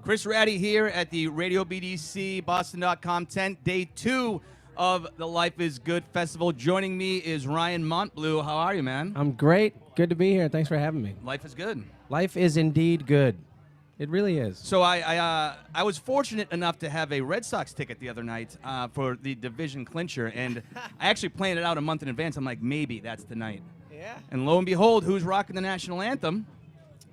Chris Rattey here at the RadioBDC Boston.com tent, day 2 of the Life is Good Festival. Joining me is Ryan Montbleau. How are you, man? I'm great. Good to be here. Thanks for having me. Life is good. Life is indeed good. It really is. So I was fortunate enough to have a Red Sox ticket the other night for the division clincher, and I actually planned it out a month in advance. I'm like, maybe that's the night. Yeah. And lo and behold, who's rocking the national anthem?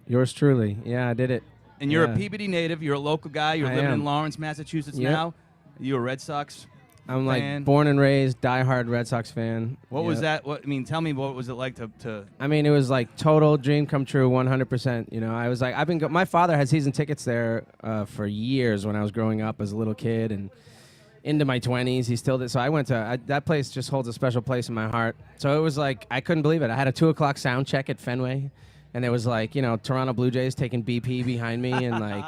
Yours truly. Yeah, I did it. And you're a Peabody native. You're a local guy. You're living in Lawrence, Massachusetts now. You're a Red Sox I'm fan. like born and raised, diehard Red Sox fan. What was that? Tell me, what was it like to? I mean, it was like total dream come true, 100%. You know, I was like, my father had season tickets there for years when I was growing up as a little kid and into my 20s. He still did. So I went to that place. Just holds a special place in my heart. So it was like I couldn't believe it. I had a 2:00 sound check at Fenway. And there was like, Toronto Blue Jays taking BP behind me, and like,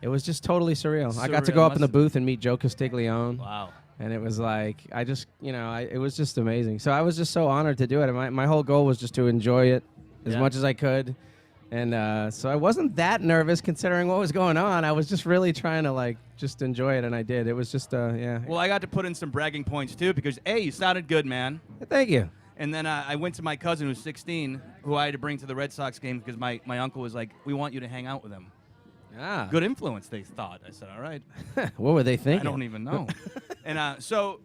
it was just totally surreal. I got to go up in the booth and meet Joe Castiglione. Wow. And it was like, it was just amazing. So I was just so honored to do it. And my whole goal was just to enjoy it as much as I could. And so I wasn't that nervous considering what was going on. I was just really trying to like, just enjoy it. And I did. It was just, Well, I got to put in some bragging points too, because you sounded good, man. Thank you. And then I went to my cousin who's 16, who I had to bring to the Red Sox game because my uncle was like, we want you to hang out with him. Ah. Good influence, they thought. I said, all right. What were they thinking? I don't even know. And so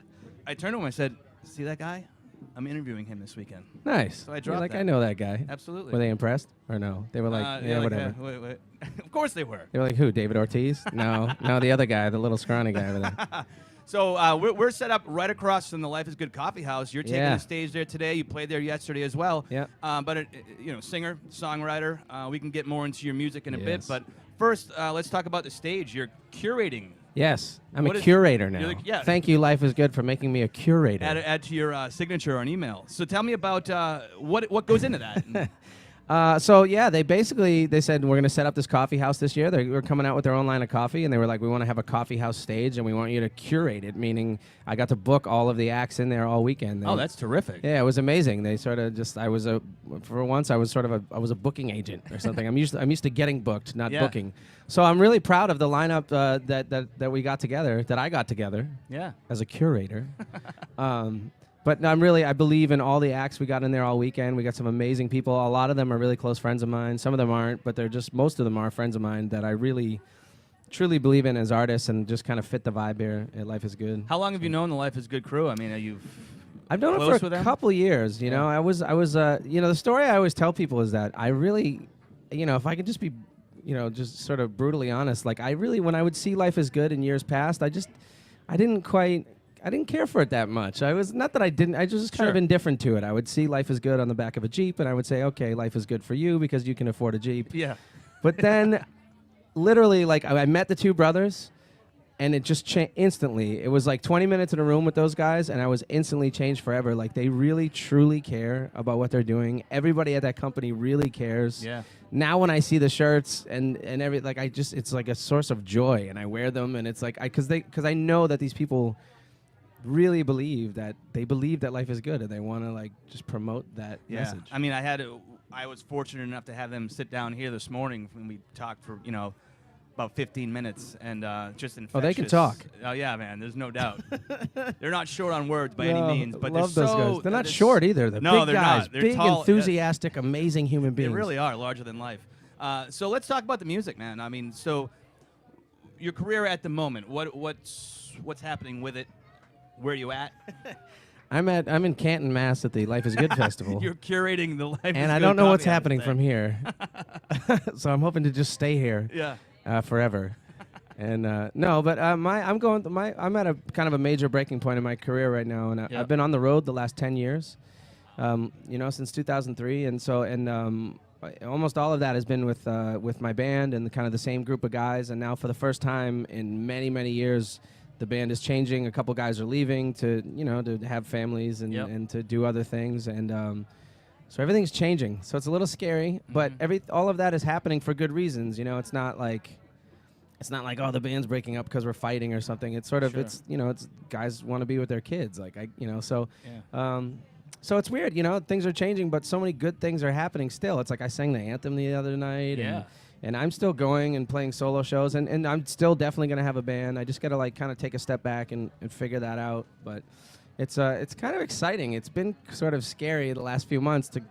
I turned to him, I said, see that guy? I'm interviewing him this weekend. Nice. So I dropped that. I know that guy. Absolutely. Were they impressed or no? They were like, whatever. Wait. Of course they were. They were like, who, David Ortiz? No, the other guy, the little scrawny guy over there. So we're set up right across from the Life is Good Coffee House. You're taking the stage there today. You played there yesterday as well. Yeah. But singer, songwriter. We can get more into your music in a bit. But first, let's talk about the stage. You're curating. Yes, I'm a curator now. Yeah. Thank you, Life is Good, for making me a curator. Add to your signature on email. So tell me about what goes into that. They said we're going to set up this coffee house this year. They were coming out with their own line of coffee, and they were like, we want to have a coffee house stage, and we want you to curate it, meaning I got to book all of the acts in there all weekend. Oh, that's terrific. Yeah, it was amazing. They sort of just, I was a booking agent or something. I'm used to getting booked, not booking. So I'm really proud of the lineup that we got together, that I got together as a curator. But I believe in all the acts we got in there all weekend. We got some amazing people. A lot of them are really close friends of mine. Some of them aren't, but most of them are friends of mine that I really, truly believe in as artists and just kind of fit the vibe here at Life is Good. How long have you known the Life is Good crew? I mean, I've known it for a couple years. You know, I was the story I always tell people is that I really, if I could just be, just sort of brutally honest, like when I would see Life is Good in years past, I didn't care for it that much. I was just kind of indifferent to it. I would see Life is Good on the back of a Jeep, and I would say, okay, life is good for you because you can afford a Jeep. Yeah. But then, literally, like, I met the two brothers, and it just changed instantly. It was like 20 minutes in a room with those guys, and I was instantly changed forever. Like, they really, truly care about what they're doing. Everybody at that company really cares. Yeah. Now when I see the shirts and it's like a source of joy, and I wear them, and it's like, because I know that these people really believe that life is good, and they want to like just promote that message. I mean, I was fortunate enough to have them sit down here this morning when we talked for about 15 minutes, and just infectious. Oh, they can talk. Oh yeah, man. There's no doubt. They're not short on words by any means, but love those guys. They're not short either. They're big guys, not. They're big, tall, enthusiastic, amazing human beings. They really are larger than life. So let's talk about the music, man. I mean, so your career at the moment, what's happening with it? Where are you at? I'm in Canton, Mass. at the Life is Good Festival. You're curating the Life is Good, and I don't know what's happening from here, so I'm hoping to just stay here. Forever. And I'm at a kind of a major breaking point in my career right now, and I've been on the road the last 10 years, since 2003, and almost all of that has been with my band and kind of the same group of guys, and now for the first time in many, many years, the band is changing. A couple guys are leaving to have families and to do other things, and so everything's changing. So it's a little scary, but all of that is happening for good reasons. It's not like the band's breaking up because we're fighting or something. It's sort of it's guys want to be with their kids, so it's weird. Things are changing, but so many good things are happening still. It's like I sang the anthem the other night, and And I'm still going and playing solo shows, and I'm still definitely going to have a band. I just got to like kind of take a step back and figure that out. But it's kind of exciting. It's been sort of scary the last few months to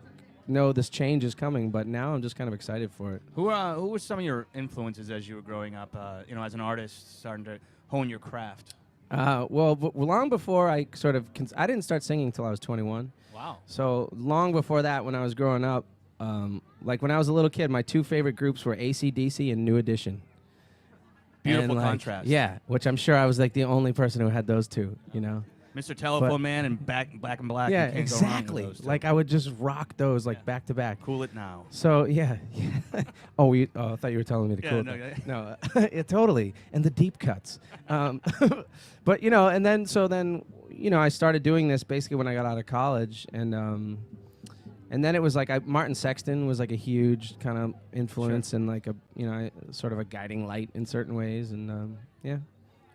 know this change is coming, but now I'm just kind of excited for it. Who were some of your influences as you were growing up, as an artist, starting to hone your craft? Long before I I didn't start singing until I was 21. Wow. So long before that, when I was growing up, like when I was a little kid, my two favorite groups were AC/DC and New Edition. Beautiful contrast. Yeah, which I'm sure I was like the only person who had those two, Mr. Telephone Man and Black and Black. Yeah, you can't exactly. Go wrong with those like I would just rock those back to back. Cool It Now. So yeah. Oh, I thought you were telling me to cool it. No, yeah, totally. And the deep cuts. But and then I started doing this basically when I got out of college, and then it was like Martin Sexton was like a huge kind of influence and like sort of a guiding light in certain ways, and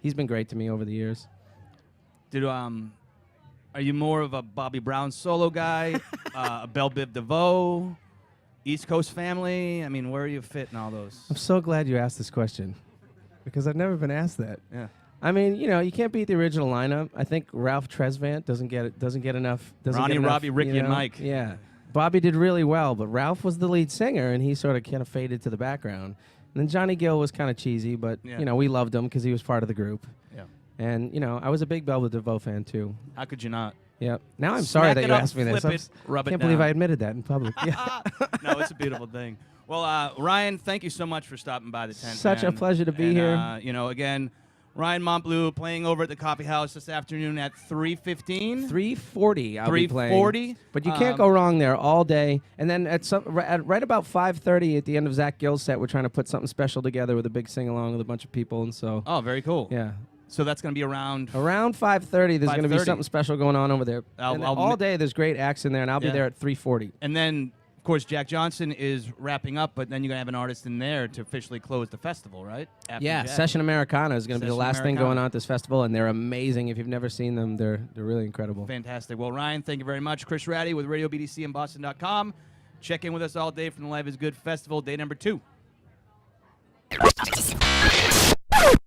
he's been great to me over the years. Are you more of a Bobby Brown solo guy, a Belle Biv DeVoe, East Coast family? I mean, where are you fit in all those? I'm so glad you asked this question because I've never been asked that. Yeah. I mean, you can't beat the original lineup. I think Ralph Tresvant doesn't get enough. Ronnie, Robbie, Ricky, and Mike. Yeah. Bobby did really well, but Ralph was the lead singer, and he sort of kind of faded to the background. And then Johnny Gill was kind of cheesy, but we loved him because he was part of the group. Yeah. And I was a big Belle Biv DeVoe fan too. How could you not? Yeah. Now I'm sorry that you asked me this. I can't believe I admitted that in public. Yeah. No, it's a beautiful thing. Well, Ryan, thank you so much for stopping by the tent. Such a pleasure to be here. Again, Ryan Montbleau playing over at the Coffee House this afternoon at 3:15. 3:40 I'll be playing. 3:40. But you can't go wrong there all day. And then at right about 5:30 at the end of Zach Gill's set, we're trying to put something special together with a big sing-along with a bunch of people. And so. Oh, very cool. Yeah. So that's going to be around 5:30. There's going to be something special going on over there. All day there's great acts in there, and I'll be there at 3:40. And then, of course, Jack Johnson is wrapping up, but then you're going to have an artist in there to officially close the festival, right? After Jack. Session Americana is going to be the last thing going on at this festival, and they're amazing. If you've never seen them, they're really incredible. Fantastic. Well, Ryan, thank you very much. Chris Rattey with RadioBDC and Boston.com. Check in with us all day from the Life is Good Festival, day number 2.